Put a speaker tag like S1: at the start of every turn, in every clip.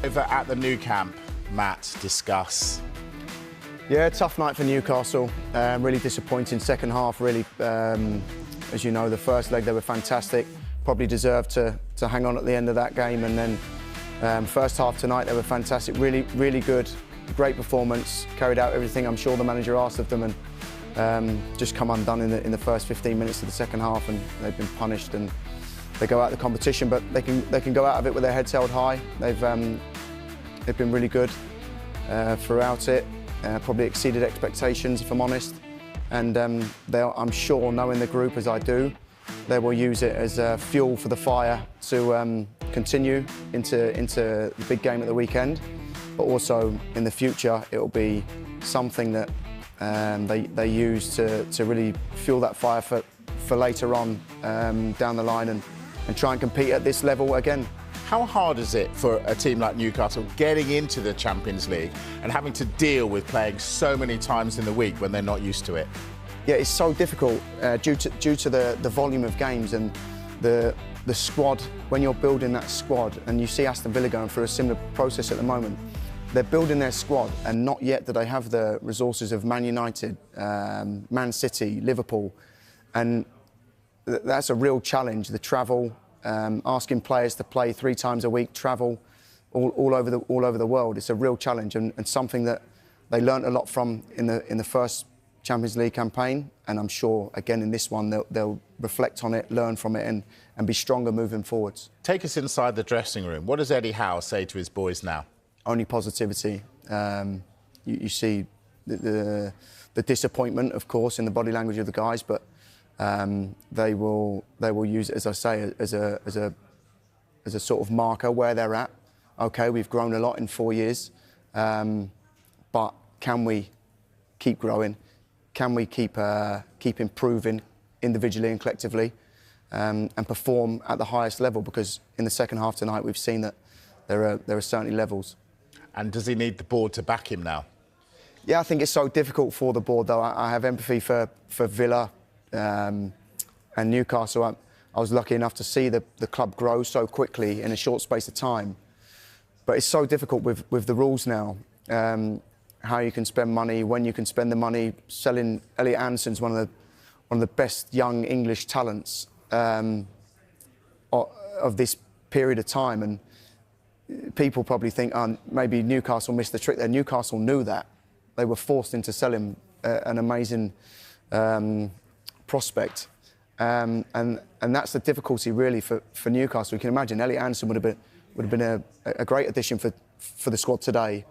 S1: Over at the new camp, Matt, discuss.
S2: Yeah, tough night for Newcastle. Really disappointing second half. Really, as you know, the first leg they were fantastic. Probably deserved to hang on at the end of that game. And then first half tonight they were fantastic. Really, really good. Great performance. Carried out everything I'm sure the manager asked of them, and just come undone in the first 15 minutes of the second half. And they've been punished and they go out of the competition, but they can go out of it with their heads held high. They've been really good throughout it. Probably exceeded expectations, if I'm honest. And I'm sure, knowing the group as I do, they will use it as fuel for the fire to continue into the big game at the weekend. But also in the future, it will be something that they use to really fuel that fire for later on down the line and try and compete at this level again.
S1: How hard is it for a team like Newcastle getting into the Champions League and having to deal with playing so many times in the week when they're not used to it?
S2: Yeah, it's so difficult due to the volume of games and the squad. When you're building that squad, and you see Aston Villa going through a similar process at the moment, they're building their squad and not yet do they have the resources of Man United, Man City, Liverpool, and that's a real challenge. The travel, asking players to play 3 times a week, travel all over the world. It's a real challenge and something that they learnt a lot from in the first Champions League campaign. And I'm sure again in this one they'll reflect on it, learn from it, and be stronger moving forwards.
S1: Take us inside the dressing room. What does Eddie Howe say to his boys now?
S2: Only positivity. You see the disappointment, of course, in the body language of the guys, but they will use it, as I say, as a sort of marker where they're at. Okay, we've grown a lot in 4 years, but can we keep growing? Can we keep improving individually and collectively, and perform at the highest level? Because in the second half tonight, we've seen that there are certainly levels.
S1: And does he need the board to back him now?
S2: Yeah, I think it's so difficult for the board, though. I have empathy for Villa and Newcastle. I was lucky enough to see the club grow so quickly in a short space of time. But it's so difficult with the rules now, how you can spend money, when you can spend the money. Selling Elliot Anderson's one of the best young English talents of this period of time. And people probably think, maybe Newcastle missed the trick there. Newcastle knew that. They were forced into selling an amazing prospect. And that's the difficulty really for Newcastle. You can imagine Elliot Anderson would have been a great addition for the squad today,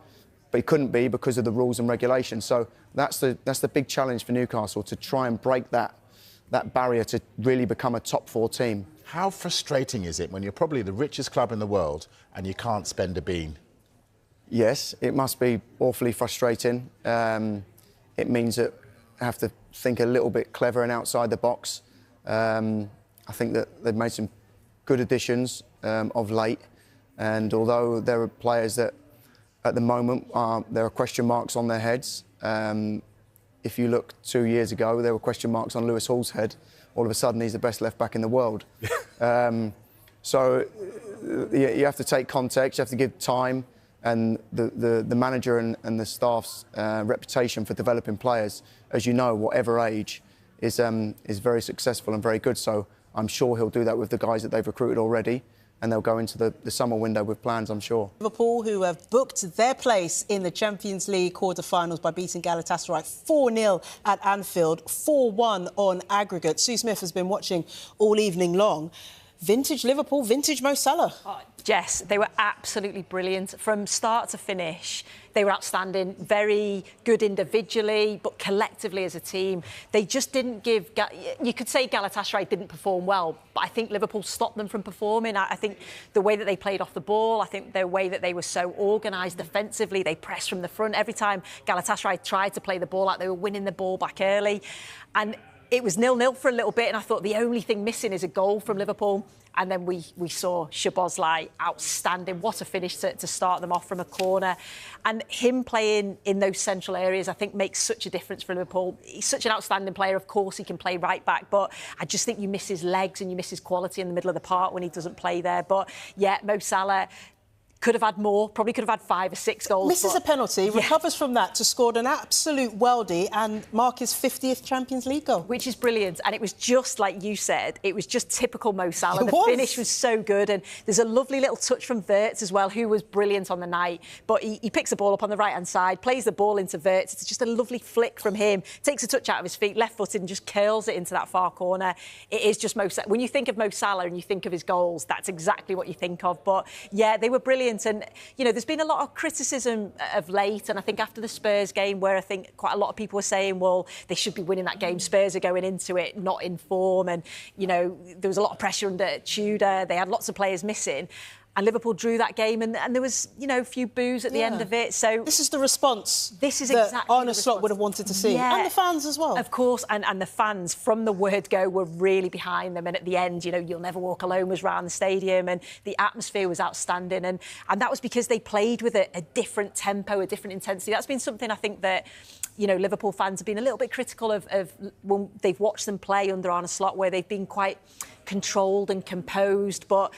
S2: but he couldn't be because of the rules and regulations. So that's the big challenge for Newcastle, to try and break that barrier to really become a top 4 team.
S1: How frustrating is it when you're probably the richest club in the world and you can't spend a bean?
S2: Yes, it must be awfully frustrating. It means that I have to think a little bit clever and outside the box. I think that they've made some good additions of late, and although there are players that at the moment there are question marks on their heads. If you look 2 years ago, there were question marks on Lewis Hall's head. All of a sudden, he's the best left-back in the world. So you have to take context, you have to give time, and the manager and the staff's reputation for developing players, as you know, whatever age, is very successful and very good. So I'm sure he'll do that with the guys that they've recruited already, and they'll go into the summer window with plans, I'm sure.
S3: Liverpool, who have booked their place in the Champions League quarter-finals by beating Galatasaray 4-0 at Anfield, 4-1 on aggregate. Sue Smith has been watching all evening long. Vintage Liverpool, vintage Mo Salah.
S4: Oh, Jess, they were absolutely brilliant from start to finish. They were outstanding, very good individually, but collectively as a team. They just didn't give... You could say Galatasaray didn't perform well, but I think Liverpool stopped them from performing. I think the way that they played off the ball, I think the way that they were so organised defensively, they pressed from the front. Every time Galatasaray tried to play the ball out, they were winning the ball back early. And it was 0-0 for a little bit, and I thought the only thing missing is a goal from Liverpool. And then we saw Szoboszlai outstanding. What a finish to start them off from a corner. And him playing in those central areas, I think, makes such a difference for Liverpool. He's such an outstanding player. Of course, he can play right back, but I just think you miss his legs and you miss his quality in the middle of the park when he doesn't play there. But, yeah, Mo Salah... Could have had more, probably could have had 5 or 6 goals.
S3: Misses a penalty,
S4: yeah,
S3: recovers from that to score an absolute worldie and mark his 50th Champions League goal.
S4: Which is brilliant. And it was just, like you said, it was just typical Mo Salah. The finish was so good. And there's a lovely little touch from Wirtz as well, who was brilliant on the night. But he picks the ball up on the right-hand side, plays the ball into Wirtz. It's just a lovely flick from him. Takes a touch out of his feet, left-footed, and just curls it into that far corner. It is just Mo Salah. When you think of Mo Salah and you think of his goals, that's exactly what you think of. But, yeah, they were brilliant. And, you know, there's been a lot of criticism of late, and I think after the Spurs game, where I think quite a lot of people were saying, well, they should be winning that game. Spurs are going into it not in form, and, you know, there was a lot of pressure under Tudor. They had lots of players missing. And Liverpool drew that game, and there was, you know, a few boos at the end of it. So
S3: this is the response.
S4: This is
S3: that
S4: exactly
S3: Arne Slot would have wanted to see, and the fans as well.
S4: Of course, and the fans from the word go were really behind them. And at the end, you know, "You'll Never Walk Alone" was round the stadium, and the atmosphere was outstanding. And that was because they played with a different tempo, a different intensity. That's been something I think that, you know, Liverpool fans have been a little bit critical of when they've watched them play under Arne Slot, where they've been quite controlled and composed, but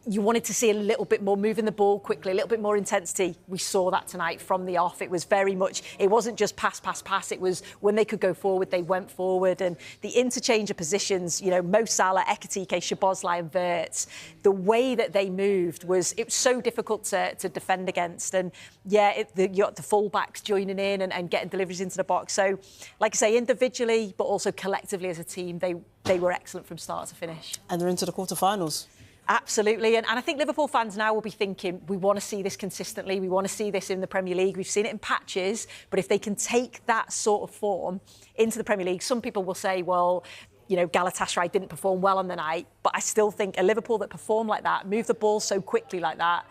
S4: you wanted to see a little bit more moving the ball quickly, a little bit more intensity. We saw that tonight from the off. It was very much, it wasn't just pass, pass, pass. It was when they could go forward, they went forward. And the interchange of positions, you know, Mo Salah, Ekitike, Szoboszlai and Wirtz, the way that they moved it was so difficult to defend against. And, yeah, you got the full-backs joining in and getting deliveries into the box. So, like I say, individually, but also collectively as a team, they were excellent from start to finish.
S3: And they're into the quarter-finals.
S4: Absolutely. And I think Liverpool fans now will be thinking, we want to see this consistently. We want to see this in the Premier League. We've seen it in patches. But if they can take that sort of form into the Premier League, some people will say, well, you know, Galatasaray didn't perform well on the night. But I still think a Liverpool that perform like that, move the ball so quickly like that,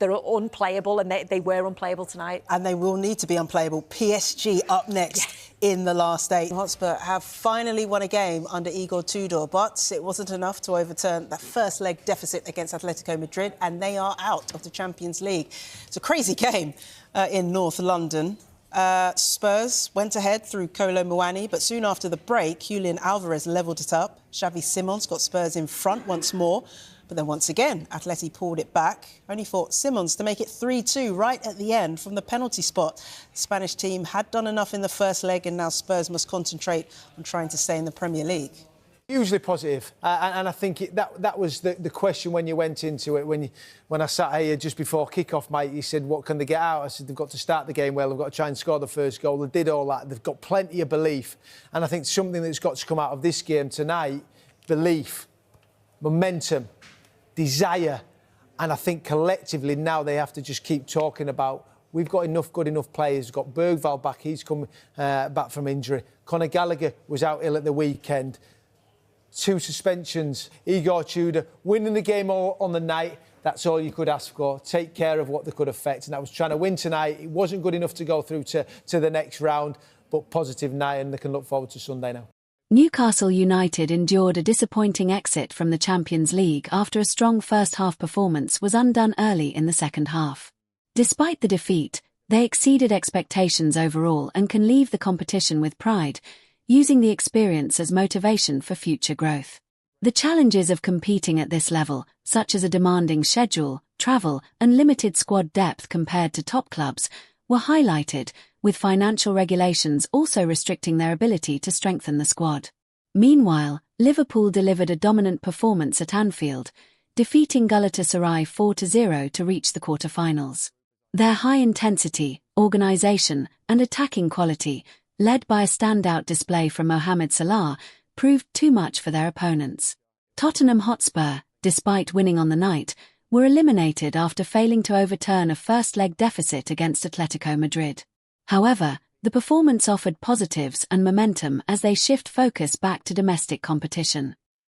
S4: they're unplayable, and they were unplayable tonight.
S3: And they will need to be unplayable. PSG up next in the last 8. Hotspur have finally won a game under Igor Tudor, but it wasn't enough to overturn that first leg deficit against Atletico Madrid, and they are out of the Champions League. It's a crazy game in North London. Spurs went ahead through Kolo Muani, but soon after the break, Julian Alvarez levelled it up. Xavi Simons got Spurs in front once more. But then once again, Atleti pulled it back, only for Simons to make it 3-2 right at the end from the penalty spot. The Spanish team had done enough in the first leg, and now Spurs must concentrate on trying to stay in the Premier League.
S5: Hugely positive, and I think that was the question when you went into it. When I sat here just before kick-off, mate, you said, what can they get out? I said, they've got to start the game well, they've got to try and score the first goal. They did all that. They've got plenty of belief. And I think something that's got to come out of this game tonight, belief, momentum, desire, and I think collectively now they have to just keep talking about, we've got good enough players. We've got Bergvall back, he's come back from injury. Conor Gallagher was out ill at the weekend. 2 suspensions. Igor Tudor winning the game all on the night. That's all you could ask for. Take care of what they could affect. And that was trying to win tonight. It wasn't good enough to go through to the next round, but positive night, and they can look forward to Sunday now.
S6: Newcastle United endured a disappointing exit from the Champions League after a strong first-half performance was undone early in the second half. Despite the defeat, they exceeded expectations overall and can leave the competition with pride, using the experience as motivation for future growth. The challenges of competing at this level, such as a demanding schedule, travel, and limited squad depth compared to top clubs, were highlighted, with financial regulations also restricting their ability to strengthen the squad. Meanwhile, Liverpool delivered a dominant performance at Anfield, defeating Galatasaray 4-0 to reach the quarter-finals. Their high intensity, organisation, and attacking quality, led by a standout display from Mohamed Salah, proved too much for their opponents. Tottenham Hotspur, despite winning on the night, were eliminated after failing to overturn a first-leg deficit against Atletico Madrid. However, the performance offered positives and momentum as they shift focus back to domestic competition.